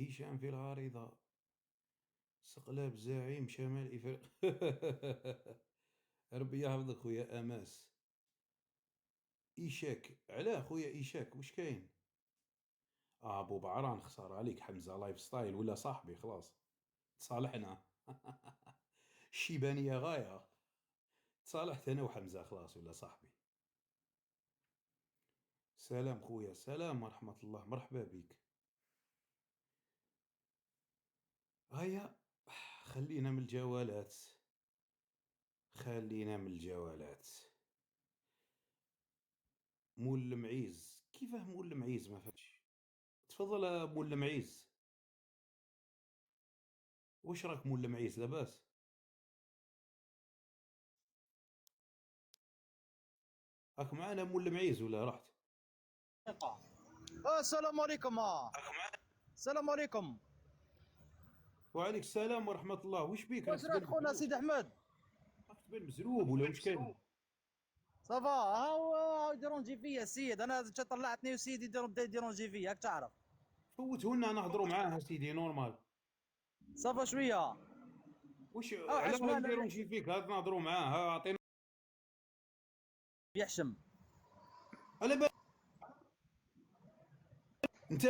هشام في العارضة، استقلاب زعيم شمال إفريقيا. ربي يحفظك خويا أماس. إيشاك علاه خويا إيشاك واش كاين؟ بو بعران خسارة عليك، حمزة لايف ستايل ولا صاحبي خلاص تصالحنا. الشيبانية غاية، تصالحت أنا وحمزة خلاص ولا صاحبي. سلام خويا، سلام ورحمة الله، مرحبا بك. هيا خلينا من الجوالات، خلينا من الجوالات. مول المعيز، كيفاه مول المعيز ما فهمتش؟ تفضل مول المعيز، واش راك مول المعيز لاباس؟ راك معانا مول المعيز ولا رحت؟ السلام عليكم. السلام عليكم. وعليك السلام ورحمة الله. وش بيك راك واش راك تبان خونا مزروب؟ سيدي احمد؟ راك تبان مزروب ولا وش كاين؟ صافا هاو يديرونجي فيا السيد، انا طلعتني وسيدي يديرونجي فيا هاك تعرف. فوتوا لنا نهضروا معاه سيدي نورمال. صافا شويه. وش او علاه عشمان يديرون شي فيك؟ هاد نهضروا معاه، ها عطينا يحشم. على بالك. انت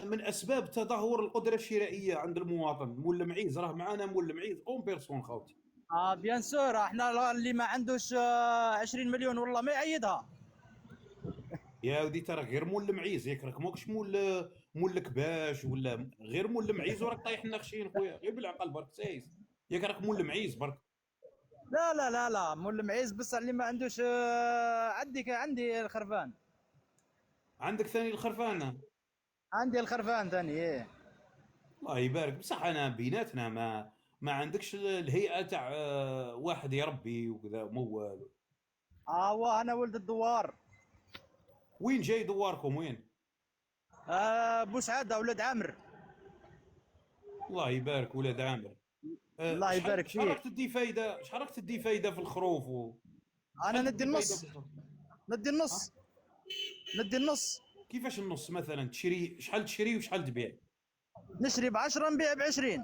من اسباب تدهور القدره الشرائيه عند المواطن. مول المعيز راه معانا، مول المعيز اون بيرسون خوتي. بيان سور، احنا اللي ما عندوش 20 مليون والله ما يعيدها. يا ودي ترى غير مول المعيز، ياك راك ماكش مول الكباش ولا غير مول المعيز وراك طايح النخشين خويا، غير بالعقل برك سايس. ياك راك مول المعيز برك. لا لا لا لا، مول المعيز بس اللي ما عندوش عندي الخرفان. عندك ثاني الخرفانه؟ عندي الخرفان ثاني ايه. الله يبارك. بصح انا بيناتنا ما عندكش الهيئه تاع واحد يربي وكذا موال. انا ولد الدوار. وين جاي دواركم وين؟ بوسعاده ولد عامر. الله يبارك ولاد عامر. الله يبارك شحال راك فيك. تدي فايده، شحال راك تدي فايده في الخروف انا شحال ندي تدي فايده النص. بالضبط؟ ندي ها؟ النص. ندي النص. كيفاش النص مثلا؟ تشري شحال تشري وشحال تبيع؟ نشري ب10 نبيع ب20.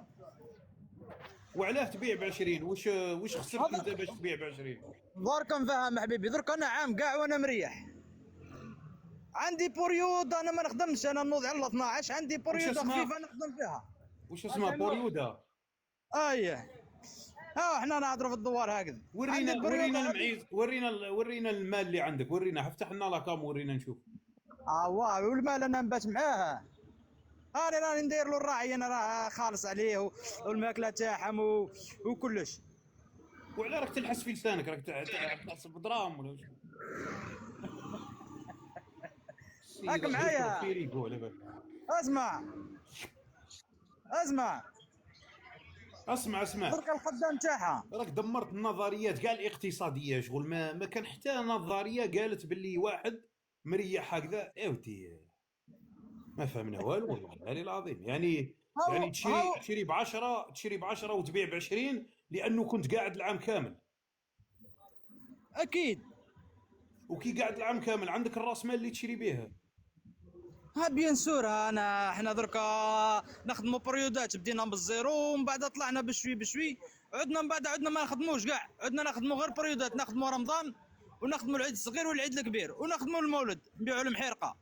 وعلاه تبيع ب 20؟ وش خسرت انت هذاك باش تبيع ب 20؟ درك نفهم حبيبي، درك انا عام كاع وانا مريح. عندي بريود انا ما نخدمش، انا نوض على 12، عندي وش بريود اسمها؟ خفيفه نخدم فيها. وش اسمها بوريودا؟ اييه. احنا نهضروا في الدوار هكذا. عندي ورينا البريود هذه. المعيز، ورينا المال اللي عندك، ورينا، افتح لنا لاكام ورينا نشوف. واه والمال انا نبات معاه. انا راني ندير له الراعي، انا راه خالص عليه والماكله تاعهم وكلش. وعلى راك تلحس في لسانك؟ راك تحسب دراهم ولا وش؟ السيد راك راه يشرب معايا. فيريكو على بالك. اسمع. اسمع. اسمع اسمع. درك الخدام تاعها. راك دمرت النظريات كاع الاقتصاديه، شغل ما كان حتى نظريه قالت باللي واحد مريح هكذا. ودي ما فهمنا والو والله العظيم. يعني هاو تشري ب 10، تشري ب 10 وتبيع ب 20 لانه كنت قاعد العام كامل. اكيد. وكي قاعد العام كامل عندك الراس مال اللي تشري بها. بيان سور، احنا دركا نخدموا بريودات، بدينا بالزيرو ومن بعد طلعنا بشوي بشوي. عدنا من بعد عدنا ما نخدموش كاع، عدنا نخدموا غير بريودات، نخدموا رمضان ونخدموا العيد الصغير والعيد الكبير ونخدموا المولد نبيعوا المحيرقه.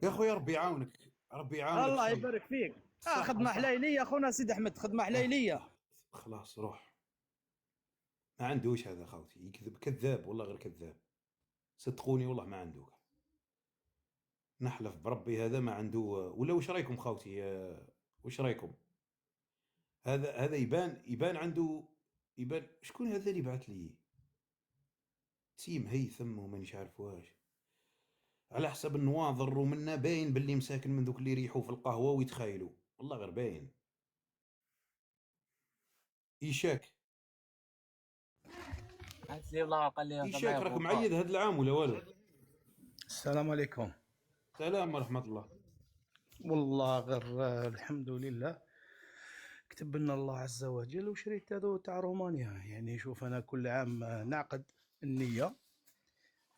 يا خويا ربي يعاونك، ربي يعاونك ان الله شاء الله. يبارك فيك. صح خدمه صح. حليليه خونا سيدي احمد، خدمه حليليه. خلاص روح. ما عندوش هذا خاوتي، يكذب، كذاب والله، غير كذاب. صدقوني والله ما عنده. نحلف بربي هذا ما عنده. ولا وش رايكم خاوتي؟ وش رايكم؟ هذا يبان عنده. يبان شكون هذا اللي بعث لي؟ تيم هيثم ومانيش عارف واش، على حسب النواظر ومنا باين باللي مساكن من ذوك اللي يريحوا في القهوه ويتخايلوا، والله غير باين. ايشاك، حس لي والله قال لي ايشاك معايا راك فوق. معيد هذا العام ولا والو؟ السلام عليكم. سلام ورحمه الله. والله غير الحمد لله، كتب لنا الله عز وجل وشريت هذو تاع رومانيا. يعني شوف انا كل عام نعقد النية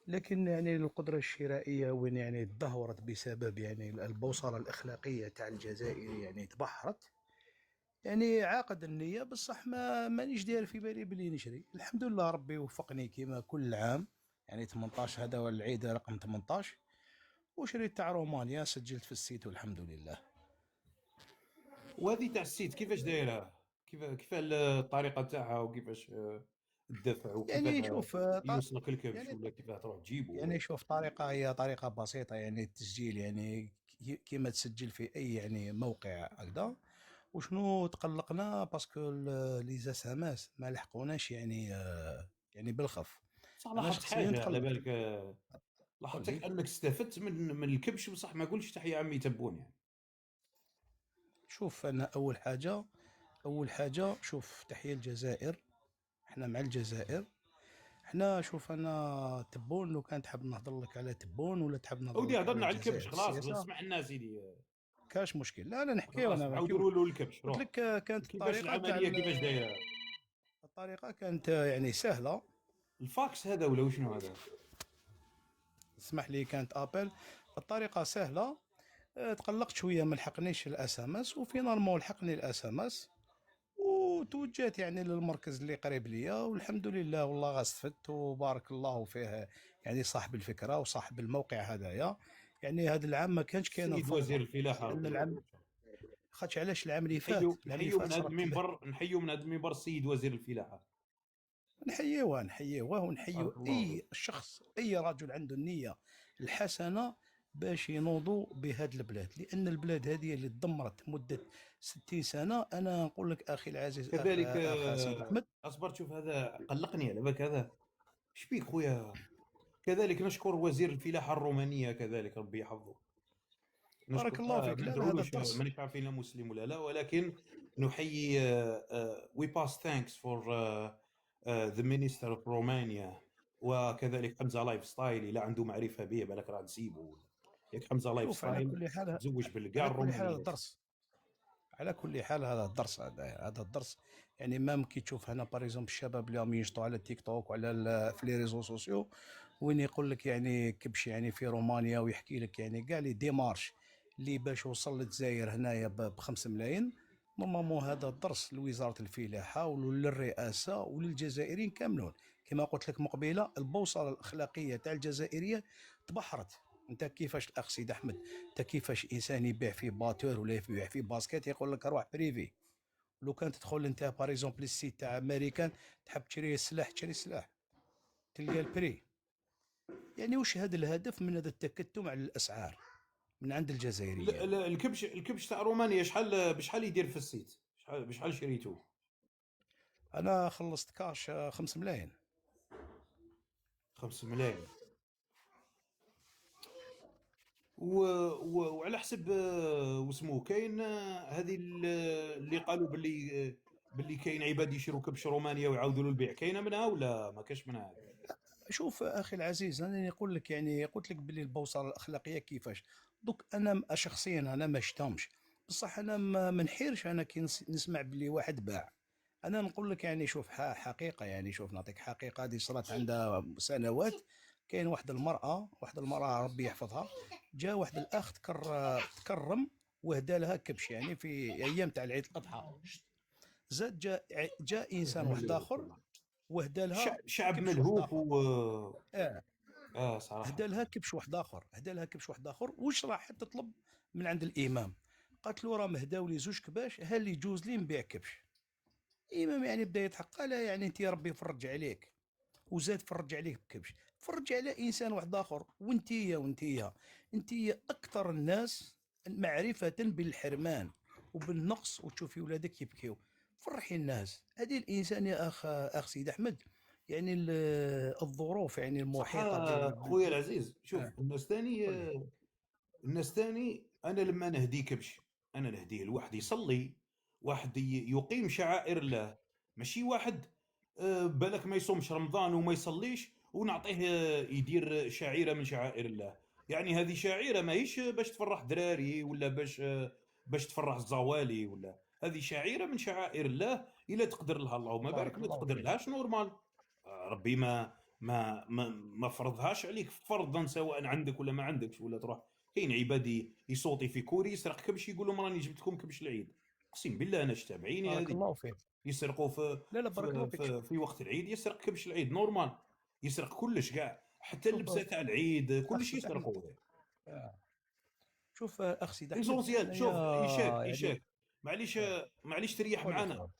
لكن يعني القدرة الشرائية وين يعني تدهورت بسبب يعني البوصلة الأخلاقية تاع الجزائر يعني تبحرت. يعني عاقد النية بصح ما مانيش داير في بالي بلي نشري. الحمد لله ربي وفقني كيما كل عام. يعني 18 هذا هو العيد رقم 18، وشريت تاع رومانيا سجلت في السيت والحمد لله. وهذه تاع السيت كيفاش دايره؟ كيف الطريقه تاعها، وكيفاش الدفع، يعني وكيفاه شوف يوصلك الكبش، يعني ولا كيفاه تروح تجيبه؟ يعني شوف طريقة، هي طريقة بسيطة يعني التسجيل يعني كيما تسجل في أي يعني موقع هكذا. وشنو تقلقنا باسكو لي زاساماس ما لحقوناش يعني يعني بالخف. بصح انا لاحظت شخصيا حاجه على تقلقت. بالك، قل لي. لاحظتك انك استفدت من الكبش، بصح ما قولش تحيا عمي تبون يعني. شوف انا اول حاجه شوف تحية الجزائر. احنا مع الجزائر. احنا شوف انا تبون، لو كان تحب نهضر لك على تبون ولا تحب نهضر اودي لك على هضرنا على الجزائر الكبش في خلاص، السياسه. اسمع لنا سيدي. كاش مشكل، لا لا نحكيو خلاص انا نعاودوا نحكيو. نقولوا الكبش قلت روح. لك كانت كيفاش الطريقه تاع العمليه كيفاش دايره؟ الطريقه كانت يعني سهله. الفاكس هذا ولا وشنو هذا؟ اسمح لي كانت ابل. الطريقه سهله. تقلقت شويه ما لحقنيش الاس ام اس، وفينالمون لحقني الاس ام اس. وتوجهت يعني للمركز اللي قريب ليا والحمد لله والله غا استفدت وبارك الله فيه. يعني صاحب الفكره وصاحب الموقع هذايا. يعني هذا العام ما كانش كاين السيد وزير الفوضى. الفلاحه لان ربي العام يحفظه. خاطش علاش العام اللي نحيوا فات من هذا صرا المنبر، نحيوا من هذا المنبر السيد وزير الفلاحه. نحيوه ونحيو بارك الله فيك. اي شخص اي رجل عنده النيه الحسنه باش ينوضوا بهذا البلاد، لان البلاد هذه اللي تدمرت مده 60 سنه. انا نقول لك اخي العزيز كذلك اخ سيد احمد. اصبر شوف هذا قلقني على بالك هذا. ايش بيك خويا؟ كذلك نشكر وزير الفلاحه الرومانيه كذلك ربي يحفظه. بارك نشكر الله فيك. ما لا لا هذا ندعولوش، الدرس. مانيش عارفين مسلم ولا لا، ولكن نحيي we pass thanks for the minister of Romania. وكذلك حمزه لايف ستايل، الى عنده معرفه به بالك راه نسيبه. ياك حمزه لايف شوف على ستايل كل حال، تزوج بالكاع على كل حال هذا الرومانيات. الدرس. على كل حال هذا الدرس، هذا الدرس. يعني مام كي تشوف هنا باريزومبل الشباب اللي راهم ينشطوا على التيك توك وعلى في لي ريزو سوسيو، وين يقول لك يعني كبش يعني في رومانيا ويحكي لك يعني كاع لي ديمارش اللي باش وصل للجزائر هنايا ب 5 ملايين. نورمالمون هذا الدرس لوزاره الفلاحه وللرئاسه وللجزائريين كاملون. كما قلت لك مقبله البوصله الاخلاقيه تاع الجزائريه تبحرت. انت كيفاش الاخ سيد احمد، انت كيفاش انسان يبيع في باتور ولا يبيع في باسكيت يقول لك روح بريفي. لو كان تدخل انت باريزومبل السيت تاع امريكان تحب تشري سلاح تشري سلاح تلقى البري. يعني وش هذا الهدف من هذا التكتم على الاسعار من عند الجزائريين؟ الكبش تاع رومانيا شحال بشحال يدير في السيت؟ بشحال شريتوه؟ انا خلصت كاش 5 ملايين. 5 ملايين. وعلى حسب واسمو كاين هذه اللي قالوا باللي كاين عباد يشروا كبش رومانيا ويعاودوا له البيع، كاينه منها ولا ما كاش منها هذه؟ شوف اخي العزيز انا نقول لك يعني قلت لك باللي البوصله الاخلاقيه كيفاش. دوك انا شخصيا انا ما شتمش. بصح انا ما نحيرش انا كي نسمع باللي واحد باع. انا نقول لك يعني شوف حقيقه يعني شوف نعطيك حقيقه هذه صارت عندها سنوات. كاين واحد المراه ربي يحفظها. جاء واحد الاخ تكرم وهدى لها كبش يعني في ايام تاع العيد الاضحى. زاد جاء انسان واحد اخر وهدى لها شعب كبش واحد ملهوف اخر. اه صراحه. هدا لها كبش واحد اخر. واش راح تطلب من عند الامام؟ قالت له راه مهداو لي زوج كباش هل يجوز لي نبيع كبش؟ الامام يعني بدا يضحك قال يعني انت ربي يفرج عليك وزاد فرج عليك بكبش. فرج على انسان واحد اخر. وانتيا اكثر الناس معرفه بالحرمان وبالنقص وتشوفي ولادك يبكيو. فرحي الناس. هذه الانسان يا اخ سيد احمد. يعني الظروف يعني صح المحيطه خويا العزيز، شوف آه. الناس ثاني، قل لي. انا لما نهدي كبش انا نهديه لواحد يصلي، واحد يقيم شعائر الله. ماشي واحد بالك ما يصومش رمضان وما يصليش ونعطيه يدير شعيره من شعائر الله. يعني هذه شعيره ماهيش باش تفرح دراري، ولا باش تفرح الزوالي، ولا هذه شعيره من شعائر الله. الا تقدر لها اللهم بارك بارك، ما الله تقدر فيك. لهاش نورمال. ربي ما فرضهاش عليك فرضا سواء عندك ولا ما عندكش، ولا تروح. كاين عباد يصوتي في كوري يسرق كبش، يقول لهم راني جبت لكم كبش العيد. اقسم بالله انا شفتها بعيني بارك هذه. الله فيك. يسرقوا لا لا بارك الله فيك. في وقت العيد، يسرق كبش العيد نورمال، يسرق كلش كاع، حتى شوف اللبسه تاع العيد اخ كلش سيد احمد، يسرقوا. شوف اخ سيد احمد اسونسيال. حنايا شوف ايشاك يعني معليش، آه، معليش تريح قول لي معنا، خويا.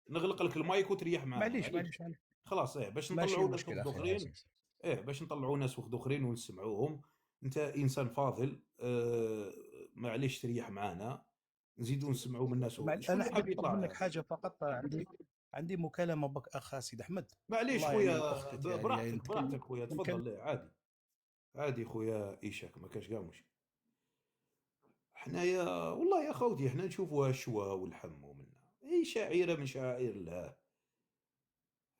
نغلق لك المايك وتريح معنا معليش معليش. معليش معليش. خلاص باش ماشي نطلعوا ناس مشكل وحد اخي اخرين. العزيز. باش نطلعوا ناس وحد اخرين ونسمعوهم. انت انسان فاضل، معليش تريح معنا، نزيدوا نسمعوا من الناس. شكون انا اللي حاب حبيت نطلب منك يطلع؟ حاجه فقط، عندي مكالمه بك اخ سيد احمد. معليش والله خويا، يعني الاخت يعني براحتك نتكلم براحتك خويا، نتكلم. تفضل. لا عادي، عادي خويا ايشاك، ما كاش كاع مشكل. حنايا والله يا خوتي حنا نشوفوها الشوا والحم منا، اي شعيره من شعائر الله.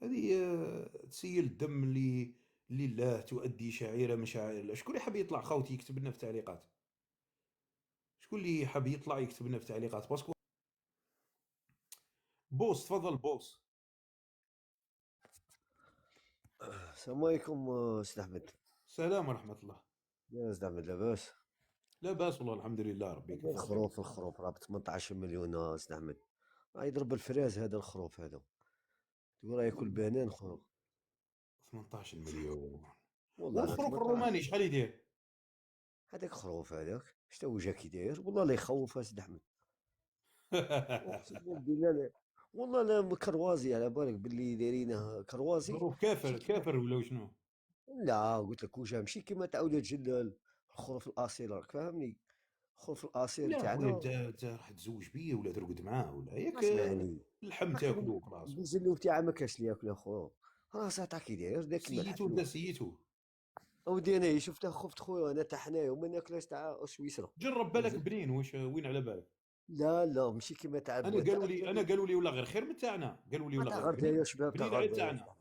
هذه تسيل الدم لله، تؤدي شعيره من شعائر الله. شكون اللي حاب يطلع خوتي يكتب لنا في التعليقات؟ شكون اللي حاب يطلع يكتب لنا في التعليقات؟ باسكو بوس، تفضل بوس. السلام عليكم سيد احمد. سلام ورحمه الله. يا سيد احمد لاباس؟ لا باس والله، الحمد لله، ربي هذا يكثر خير. الخروف راه ب 18 مليون سيد احمد، راه يضرب الفراز هذا الخروف هذا، تقول راه ياكل بنان خروف. 18 مليون. والله راه والخروف 18. الروماني شحال يدير؟ هذاك خروف هذاك شتا وجا كي داير، والله لا يخوف سيد احمد. اقسم بالله لا. والله لا كروازي، على بالك باللي دايرينه كروازي. خروف ماشي كافر كيما، كافر ولا شنو؟ لا قلت لك وجا ماشي كيما تاع ولاد جلال. الخروف الاصيل راك فاهمني، الخروف الاصيل لا خويا، تاعنا. انت راح تزوج بيه ولا ترقد معاه ولا ياك؟ اسمعني، اللحم اخي تاكلو خلاص. الجلو تاعها ما كاش لي ياكل اخويا، راسها تاع كي داير داك الملح سيتو في ولا الوقت. سيتو؟ اودي انا شفته خفت خويا، انا تاع حنايا وما ناكلهاش تاع سويسرا. جرب بالك بنين، وين على بالك؟ لا لا ماشي كيما تاع انا تاع قالوا لي ولا غير خير من تاعنا، قالوا لي ما ولا تاع غير بنين، غردايه شباب، تاع بنين على غردايه تاعنا.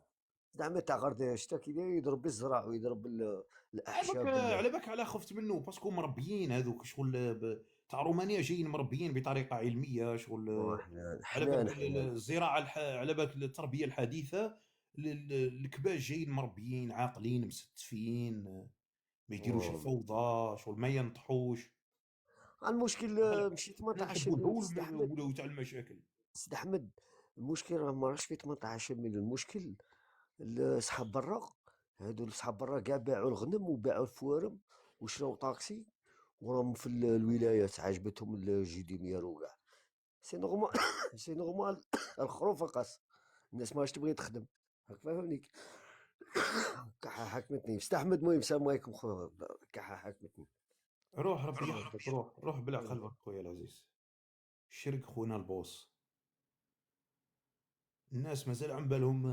زعما تاع غردايه شتا كي داير يضرب الزرع ويضرب عباك الاحشاب على بالك على خفت منه، باسكو مربيين هذوك شغل تاع رومانيا، جايين مربيين بطريقه علميه شغل. حنان على بالك حنان حنان. الزراعه على بالك التربيه الحديثه، الكباش جايين مربيين عاقلين مستفين، ما يديروش والله الفوضى شغل، ما ينطحوش. المشكل بالك مشي حنا 18 نحبوا مليون الهول سيد احمد. ولا تاع المشاكل. سيد احمد المشكل راه ما راهش في 18 مليون، المشكل صحاب برا، هادو صحاب برا كاع باعوا الغنم وباعوا الفوارم وشراو طاكسي، وراهم في الولايات عجبتهم الجي دي مير وكاع. سي نورمال سي نورمال. الخروف قص، الناس ماش تبغي تخدم، راك فاهمني. كحة حكمتني استحمد. المهم السلام عليكم خويا، كحة حكمتني. روح ربي يحفظك، روح بلا قلبك خويا العزيز. الشرق خونا البوس. الناس مازال عم بالهم،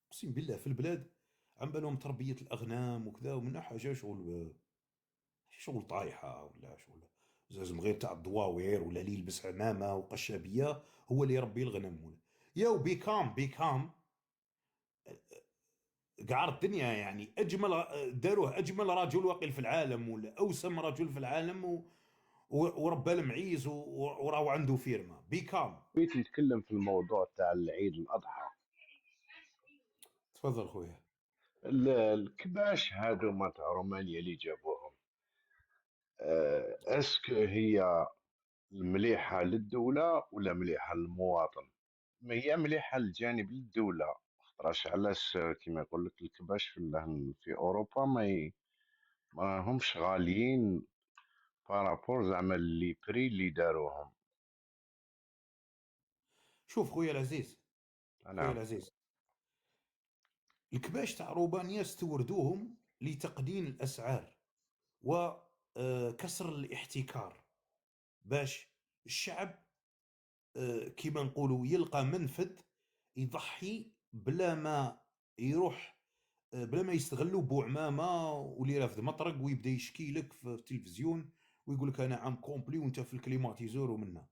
اقسم بالله في البلاد عم بالهم تربيه الاغنام وكذا، ومنها حاجه شغل طايحه، ولا شغل زازم غير تاع الضواوير، ولا اللي يلبس عمامه وقشابيه هو اللي يربي الغنم. ولا يو بيكام قعر الدنيا يعني. اجمل داروه اجمل رجل وقيل في العالم، ولا اوسم رجل في العالم، وربى المعيز وراهو عنده فيرما بيكام. بغيت نتكلم في الموضوع تاع العيد الأضحى. تفضل خويا. الكباش هادو تاع رومانيا اللي جابوهم، اسك هي مليحة للدولة ولا مليحة للمواطن؟ ما هي مليحة للجانب للدولة، خاطرش علاش كيما يقول لك الكباش في أوروبا ما همش غاليين بارابور زعما لي بري اللي داروهم. شوف خويا العزيز، خويا نعم. العزيز، الكباش تاع روبانيا استوردوهم لتقنين الاسعار وكسر الاحتكار، باش الشعب كيما نقولوا يلقى منفذ يضحي بلا ما يروح، بلا ما يستغلوا بوعمامه واللي رافد مطرق ويبدا يشكي لك في التلفزيون ويقول لك انا عام كومبلي وانت في الكليماتيزور ومنا.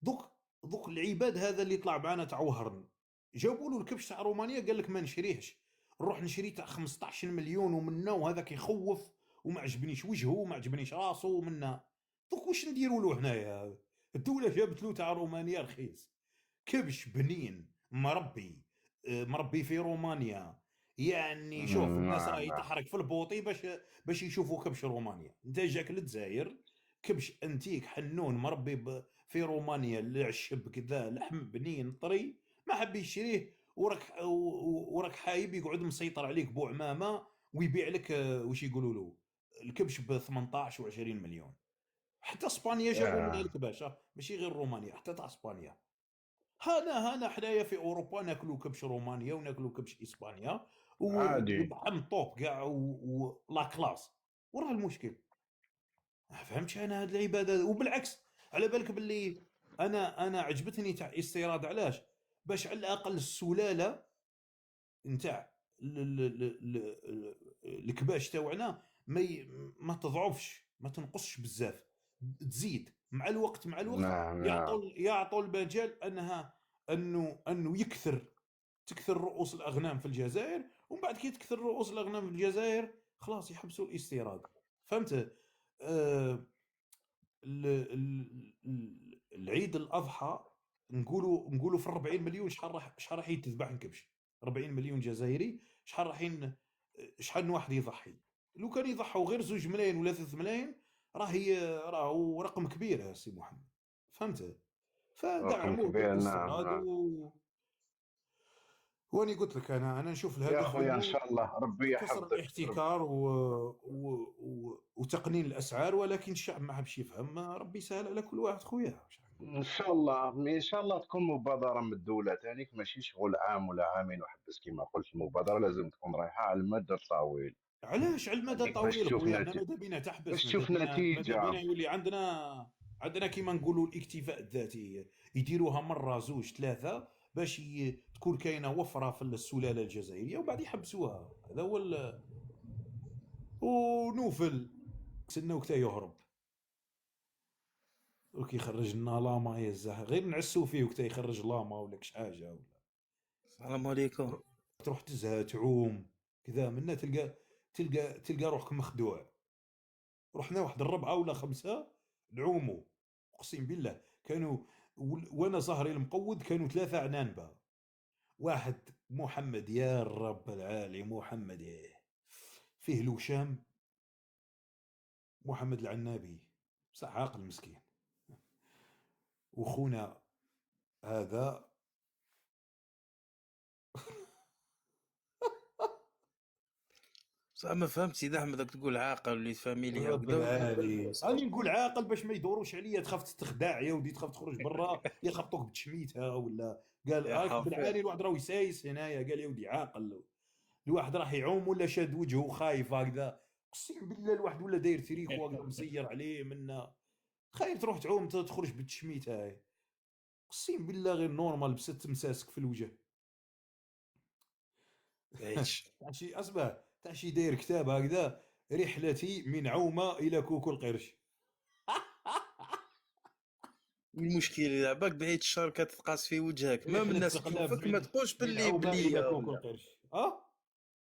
دوك العباد هذا اللي طلع معنا تاع وهرن، جابوا له الكبش تاع رومانيا قال لك ما نشريهش، نروح نشري تاع 15 مليون ومنا، وهذاك يخوف وما عجبنيش وجهه وما عجبنيش راسه ومنا. دوك واش نديروا له هنايا؟ الدوله جابت له تاع رومانيا رخيص، كبش بنين مربي، مربي في رومانيا، يعني شوف الناس راهي نعم تحرق في البوطي باش يشوفوا كبش رومانيا. انت جاك للجزائر كبش انتيك حنون مربي في رومانيا العشب كذا لحم بنين طري، ما حب يشريه، وراك حايب يقعد مسيطر عليك بو عمامه ويبيع لك وش يقولوا له الكبش ب 18 و20 مليون. حتى اسبانيا جابوا منها يا الكباش ماشي غير رومانيا، حتى تاع اسبانيا. هنا حنايا في اوروبا ناكلوا كبش رومانيا وناكلوا كبش اسبانيا عادي. ولحم طوب كاع ولا كلاس. وراه المشكل ما فهمتش انا هاد العباده. وبالعكس على بالك باللي انا عجبتني تاع استيراد. علاش؟ باش على الاقل السلاله نتاع الكباش تاوعنا ما تضعفش، ما تنقصش بزاف، تزيد مع الوقت. مع الوقت نعم نعم يعطوا المجال انه تكثر رؤوس الاغنام في الجزائر، ومن بعد كي تكثر رؤوس الاغنام في الجزائر خلاص يحبسوا الاستيراد. فهمت؟ آه العيد الاضحى نقولوا في 40 مليون شحال راح يتذبح نكبش. 40 مليون جزائري شحال واحد يضحي؟ لو كان يضحوا غير 2 ملايين ولا 3 ملايين راهو رقم كبير يا سي محمد. فهمت؟ رقم فدعموه كبير. نعم بالاستيراد نعم. واني قلت لك انا نشوف يا الهدف خويا ان منه شاء الله ربي كسر يحفظك الاحتكار وتقنين الاسعار، ولكن الشعب ما حبش يفهم. ربي يسهل على كل واحد خويا. ان شاء الله ان شاء الله تكون مبادره من الدوله تانيك، ماشي شغل عام ولا عامين وحبس كما قلت. المبادره لازم تكون رايحه على المدى الطويل، علاش على المدى هذيك باش الطويل تشوف خويا؟ انا ماذا بينا تحبس، باش تشوف ماذا بينا نتيجه. يولي عندنا كيما نقولوا الاكتفاء الذاتي، يديروها مره زوج ثلاثه باش تكون كاينه وفره في السلاله الجزائريه وبعد يحبسوها. هذا هو ونوفل تسناو حتى يهرب وكي يخرج لنا لاما يزه غير نعسو فيه وقت يخرج لاما ولا كش حاجه ولا السلام عليكم. تروح تزهى تعوم كذا منا تلقى روحك مخدوع. رحنا واحد 4 ولا 5 نعوموا، اقسم بالله كانوا وانا ظهري المقود كانوا 3 عنانبه. واحد محمد يا رب العالي محمد فيه الوشام، محمد العنابي بصح عاقل مسكين. وخونا هذا بصح ما فهمت سيدي احمد راك تقول عاقل وليت فاميليا رب وكذا العالي راني نقول عاقل باش ما يدوروش عليا. تخاف تخدع يا ودي، تخاف تخرج برا يخبطوك بتشميتها ولا قال يا حافظ. بالعالي الواحد راه يسايس هنايا قال يا ودي عاقل. الواحد راح يعوم ولا شاد وجهه خايف هكذا، اقسم بالله الواحد ولا داير تريكو هكذا مسير عليه منا. خير تروح تعوم تخرج بالتشميت هاي، اقسم بالله غير نورمال بس تمساسك في الوجه. ايش تاع شي اصبع تاع شي داير كتاب هكذا رحلتي من عومه الى كوكو القرش. المشكل اذا باك بعيد الشر كتقاس في وجهك ما من الناس تقلب تشوفك ما تقولش من باللي عومه الى بليه كوكو ولا. القرش.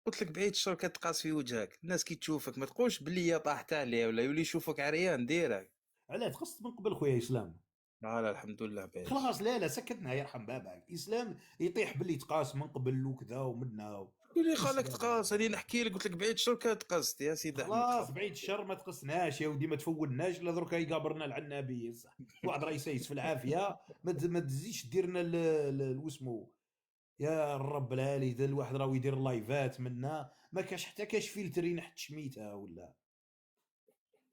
قلت لك بعيد الشر كتقاس في وجهك، الناس كي تشوفك ما تقولش بليه طاحت عليه ولا يولي يشوفك عريان ديرك. علاه تقصت من قبل خويا اسلام؟ لا الحمد لله بعيد. خلاص لا سكتنا يرحم باباك. اسلام يطيح باللي تقاس من قبل وكذا ومنا اللي خلك تقاس هذه نحكي لك، قلت لك بعيد الشر كتقصت يا سيدي احمد. خلاص بعيد الشر ما تقصناش يا ودي، ما تفولناش لا دركا يقابرنا العنابي. صح واحد راه يسايس في العافيه، ما تزيدش دير لنا واسمو يا الرب العالي. ذا الواحد راه يدير لايفات منا ما كاش حتى كاش فيلتر ينحت شميتها ولا.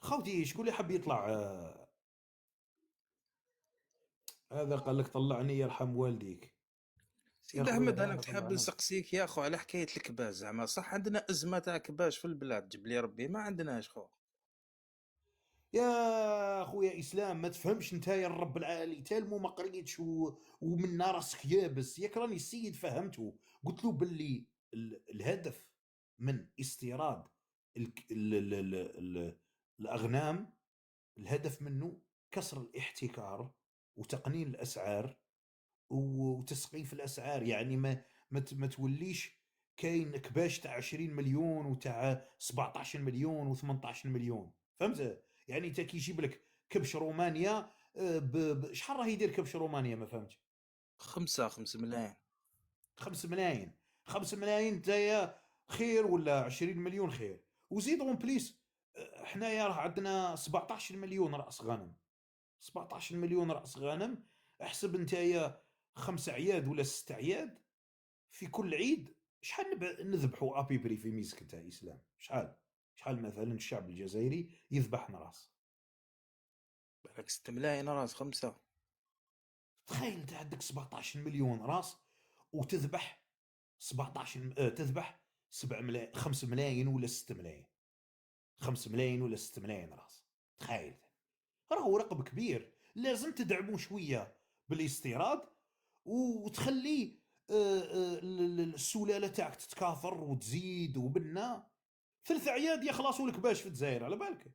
خوتي شكون اللي حاب يطلع؟ هذا قال لك طلعني يرحم والديك. سيدي خويا احمد انا هذا كنت حاب طلعنا. نسقسيك يا خو على حكايه الكباش. زعما صح عندنا ازمه تاع كباش في البلاد، جب لي ربي ما عندناش خو. يا خويا اسلام ما تفهمش انت يا الرب العالي تالمو ما قريتش ومن راسك يابس. ياك راني السيد فهمته، قلت له باللي الهدف من استيراد ال ال ال ال ال الاغنام الهدف منه كسر الاحتكار وتقنين الاسعار وتسقيف الاسعار. يعني ما توليش كاين كباش تاع 20 مليون وتاع 17 مليون و18 مليون. فهمت؟ يعني انت كي يجيب لك كبش رومانيا شحال راه يدير كبش رومانيا؟ ما فهمتش. 5 ملايين. 5 ملايين 5 ملايين نتايا خير، ولا 20 مليون خير. وزيد اون بليس حنايا راه عندنا 17 مليون راس غنم. 17 مليون راس غنم، احسب نتايا 5 عياد ولا 6 عياد في كل عيد، شحال نذبحوا ابيبري في ميزك تاع اسلام؟ شحال مثلا الشعب الجزائري يذبح راس؟ بالك 6 ملايين راس 5. تخيل انت عندك 17 مليون راس وتذبح 17 تذبح 7 ملايين 5 ملايين ولا 6 ملايين، 5 ملايين ولا 6 ملايين راس. تخيل، راهو رقم كبير. لازم تدعموا شويه بالاستيراد وتخلي السلاله تاعك تتكاثر وتزيد وبنا. 3 عياد يخلصوا لك باش في الجزائر على بالك،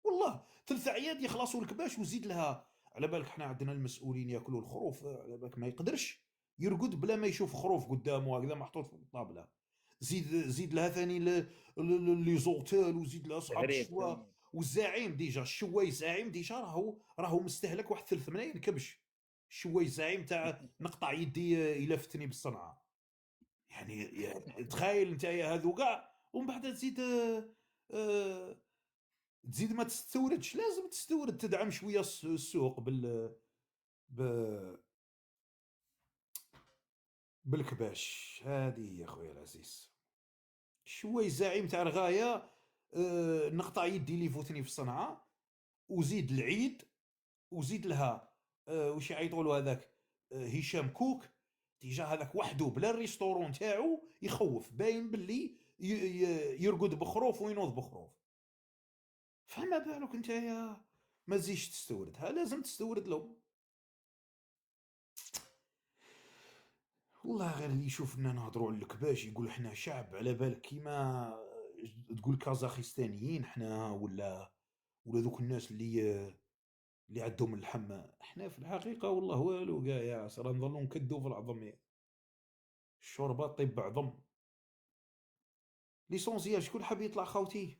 والله 3 عياد يخلصوا لك باش، وزيد لها على بالك حنا عندنا المسؤولين ياكلوا الخروف، على بالك ما يقدرش يرقد بلا ما يشوف خروف قدامه هكذا محطوط في الطابله. زيد لها ثاني لي زوتيل، وزيد لها صحاب تهريب الشوا. والزعيم ديجا الشواي زعيم ديجا راهو مستهلك واحد 3 ملايين كبش. الشواي زعيم تاع نقطع يدي الى فتني بالصنعه. يعني تخيل انت هذو كاع، ومن بعد تزيد تزيد ما تستوردش. لازم تستورد، تدعم شويه السوق بالكباش. هذه يا خويا العزيز شوي زعيم تاع الغايه. نقطع يدي اللي فوتني في الصنعه، وزيد العيد، وزيد لها واش يعيطوا له هذاك هشام كوك. ديجا هذاك وحده بلا الريستورون تاعو يخوف، باين باللي يرقد بخروف وينوض بخروف. فما بالك انت ما تزيدش تستوردها؟ لازم تستورد له. والله غير اللي يشوفنا نهضروا على الكباش يقول احنا شعب على بالك كيما تقول كازاخستانيين احنا، ولا ذوك الناس اللي عندهم اللحم. احنا في الحقيقة والله والو كاع يا عسرا، نظلوا نكدوا في العظم. الشوربة طيب عظم. ليسونسيال شكون حاب يطلع خوتي؟